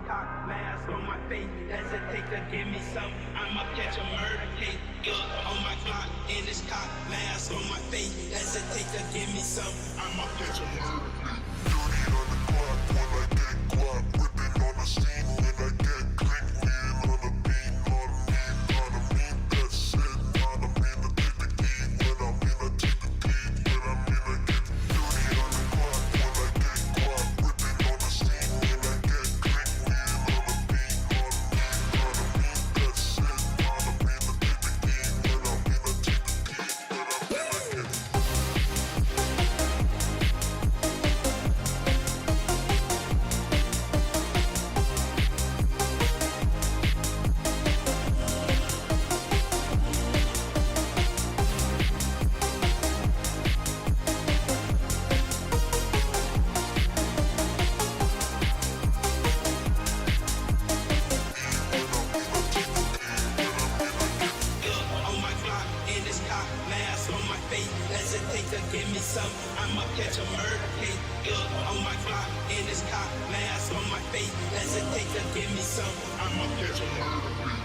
cock, mask on my face. Hesitate to give me some. I'ma catch a murder case. On my clock, in this cock, mask on my face. Hesitate to give me some. I'ma catch a murder case. Dirty on the clock when I get guap. Whipping on the scene when I get click. Lean on the beat, on me, that's it. Not a mean to take the key. When I mean to take the key. When I mean to get dirty on the clock when I get guap. Whipping on the scene when I get click. Lean on the beat, on me, that's it. Not a mean to take the key. When I mean to take the key. When I mean to get on my clock, in this cock, mask on my face. Hesitate to give me some. I'ma catch a murder case. On my clock, in this cock, mask on my face. Hesitate to give me some. I'ma catch a murder case.